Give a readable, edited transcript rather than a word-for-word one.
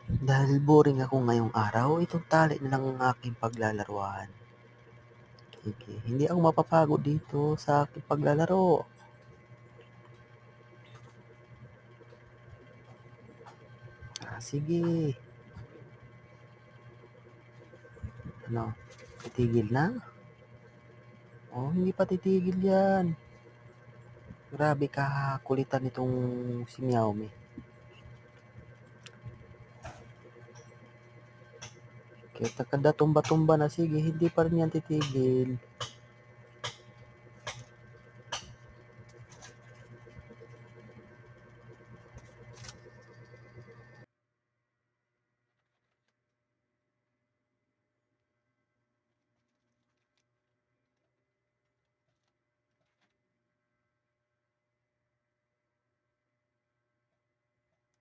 Dahil boring ako ngayong araw, itong tali na lang ang aking paglalaruan. Sige, hindi ako mapapagod dito sa aking paglalaro. Sige. Ano, titigil na? Oh, hindi pa titigil yan. Grabe kakulitan nitong si Meowme. Kaya kada tumba-tumba na, sige, hindi pa rin yan titigil.